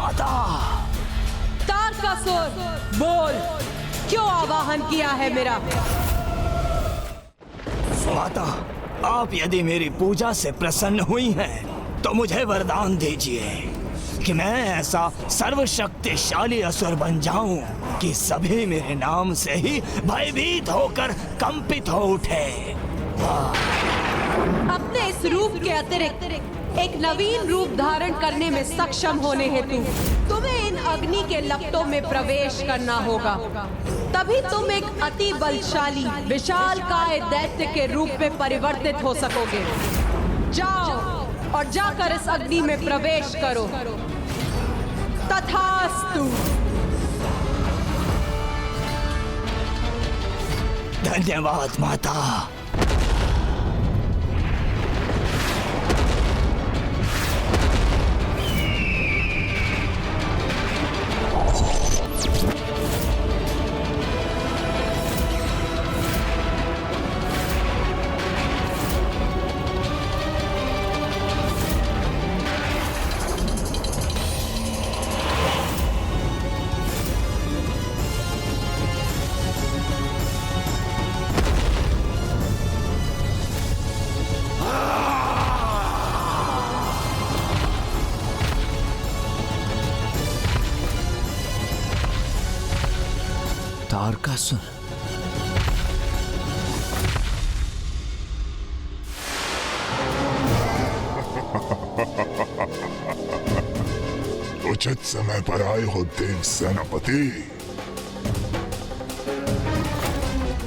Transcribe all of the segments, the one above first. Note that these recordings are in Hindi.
माता। तारकासुर, बोल, क्यों आवाहन किया है मेरा? माता, आप यदि मेरी पूजा से प्रसन्न हुई हैं, तो मुझे वरदान दीजिए कि मैं ऐसा सर्वशक्तिशाली असुर बन जाऊं कि सभी मेरे नाम से ही भयभीत होकर कंपित हो उठे। अपने इस रूप के अतिरिक्त एक नवीन रूप धारण करने में सक्षम होने हेतु तुम्हें इन अग्नि के लपटों में प्रवेश करना होगा। तभी तुम एक अति बलशाली विशालकाय दैत्य के रूप में परिवर्तित हो सकोगे। जाओ और जाकर इस अग्नि में प्रवेश करो। तथास्तु। धन्यवाद माता। तारकासुर, उचित समय पर आए हो देव सेनापति।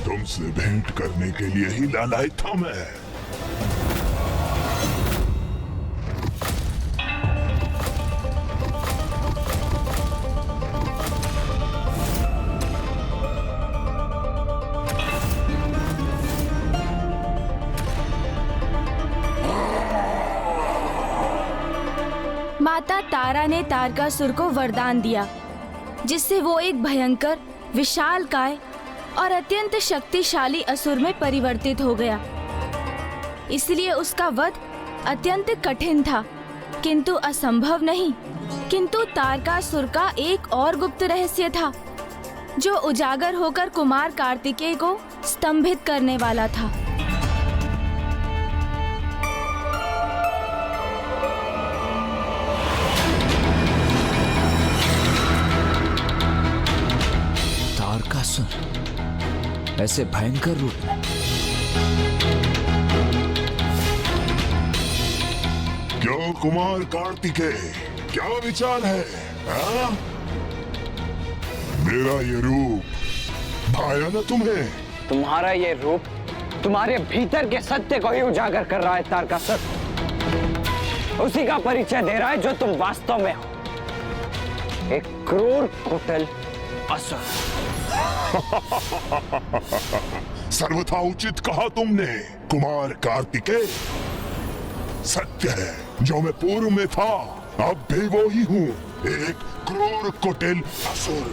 तुमसे भेंट करने के लिए ही लालायित था मैं। माता तारा ने तारकासुर को वरदान दिया, जिससे वो एक भयंकर, विशालकाय और अत्यंत शक्तिशाली असुर में परिवर्तित हो गया। इसलिए उसका वध अत्यंत कठिन था, किंतु असंभव नहीं। किंतु तारकासुर का एक और गुप्त रहस्य था, जो उजागर होकर कुमार कार्तिकेय को स्तंभित करने वाला था। तारकासुर ऐसे भयंकर रूप में? क्यों कुमार कार्तिकेय, क्या विचार है? हाँ? मेरा ये रूप भाया ना तुम्हें? तुम्हारा ये रूप तुम्हारे भीतर के सत्य को ही उजागर कर रहा है तारकासुर। उसी का परिचय दे रहा है जो तुम वास्तव में हो, एक क्रूर कुटिल असुर। सर्वथा उचित कहा तुमने कुमार कार्तिकेय। सत्य है, जो मैं पूर्व में था अब भी वो ही हूँ, एक क्रूर कुटिल असुर।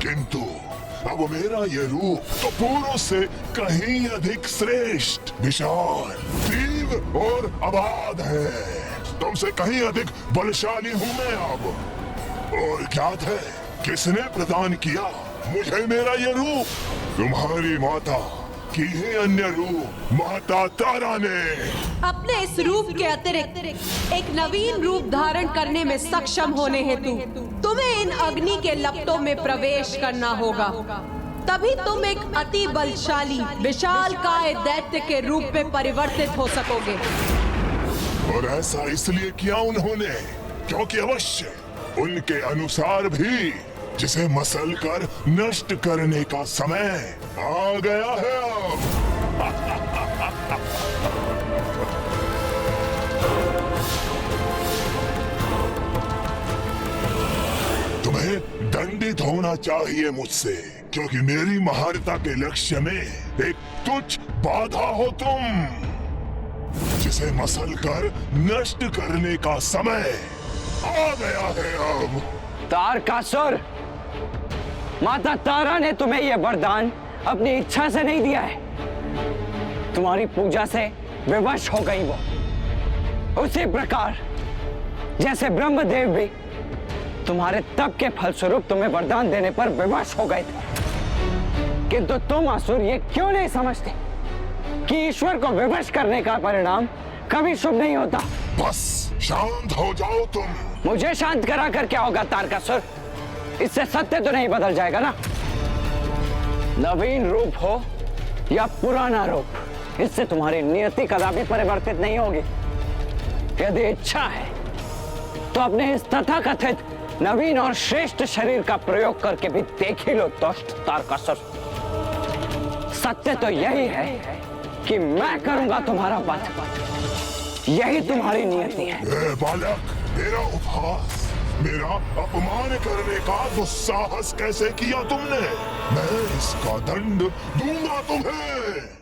किंतु अब मेरा ये रूप तो पूर्व से कहीं अधिक श्रेष्ठ, विशाल, तीव्र और अबाध है। तुमसे कहीं अधिक बलशाली हूँ मैं अब। और ज्ञात है किसने प्रदान किया मुझे मेरा ये रूप? तुम्हारी माता की ही अन्य रूप माता तारा ने। अपने इस रूप के अतिरिक्त एक नवीन रूप धारण करने में सक्षम होने हेतु तुम्हें इन अग्नि के लपटों में प्रवेश करना होगा। तभी तुम एक अति बलशाली, विशालकाय दैत्य के रूप में परिवर्तित हो सकोगे। और ऐसा इसलिए किया उन्होंने क्योंकि अवश्य उनके अनुसार भी जिसे मसल कर नष्ट करने का समय आ गया है अब। तुम्हें दंडित होना चाहिए मुझसे, क्योंकि मेरी महारता के लक्ष्य में एक तुच्छ बाधा हो तुम, जिसे मसल कर नष्ट करने का समय आ गया है अब। तारकासुर, माता तारा ने तुम्हें यह वरदान अपनी इच्छा से नहीं दिया है। तुम्हारी पूजा से विवश हो गई वो। उसी प्रकार जैसे ब्रह्मदेव भी तुम्हारे तप के फलस्वरूप तुम्हें वरदान देने पर विवश हो गए थे, किंतु तुम असुर ये क्यों नहीं समझते कि ईश्वर को विवश करने का परिणाम कभी शुभ नहीं होता। बस शांत हो जाओ तुम। मुझे शांत करा कर क्या होगा तारकासुर? इससे सत्य तो नहीं बदल जाएगा ना। नवीन रूप हो या पुराना रूप, इससे तुम्हारी नियति कदापि परिवर्तित नहीं होगी। यदि इच्छा है तो अपने इस तथाकथित नवीन और श्रेष्ठ शरीर का प्रयोग करके भी देख ही लो दुष्ट तारकासुर। सत्य तो यही है कि मैं करूंगा तुम्हारा वध, यही तुम्हारी नियति है। ए बालक, मेरा उपहास, मेरा अपमान करने का दुस्साहस कैसे किया तुमने? मैं इसका दंड दूंगा तुम्हें।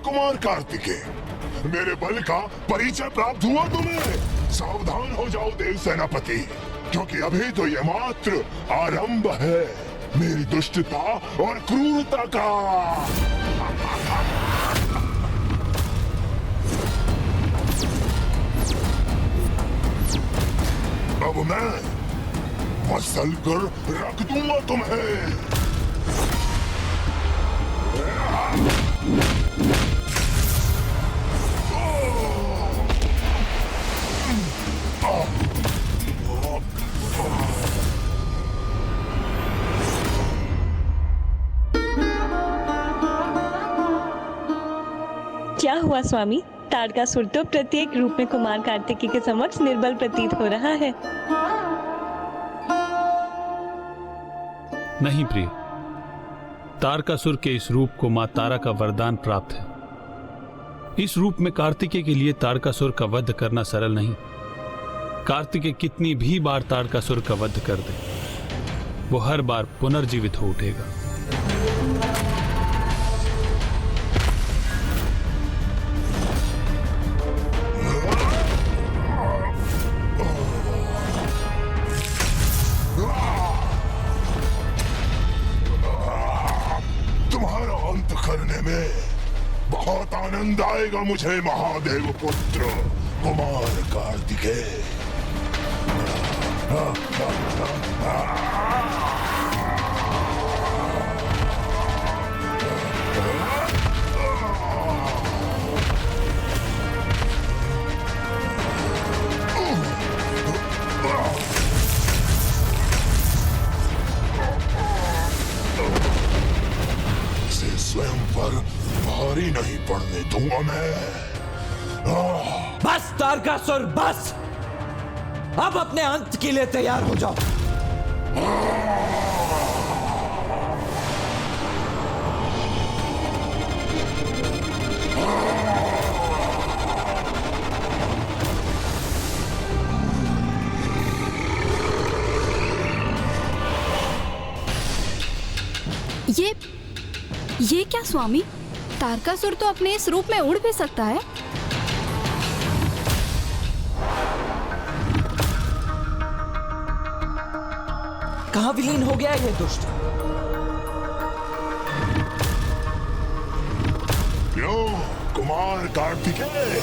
कुमार कार्तिकेय, मेरे बल का परिचय प्राप्त हुआ तुम्हें? सावधान हो जाओ देव सेनापति, क्योंकि अभी तो ये मात्र आरंभ है मेरी दुष्टता और क्रूरता का। अब मैं मसल कर रख दूंगा तुम्हें। क्या हुआ स्वामी? तारकासुर तो प्रत्येक रूप में कुमार कार्तिकेय के समक्ष निर्बल प्रतीत हो रहा है। नहीं प्रिय, तारकासुर के इस रूप को मां तारा का वरदान प्राप्त है। इस रूप में कार्तिकेय के लिए तारकासुर का वध करना सरल नहीं। कार्तिकेय कितनी भी बार तारकासुर का वध कर दे, वो हर बार पुनर्जीवित हो उठेगा। तुम्हारा अंत करने में बहुत आनंद आएगा मुझे महादेव पुत्र कुमार कार्तिकेय। इसे स्वयं पर भारी नहीं पड़ने दूंगा मैं। बस तारकासुर बस, अब अपने अंत के लिए तैयार हो जाओ। ये क्या स्वामी? तारकासुर तो अपने इस रूप में उड़ भी सकता है। कहां विलीन हो गया ये दुष्ट? क्यों कुमार कार्तिकेय?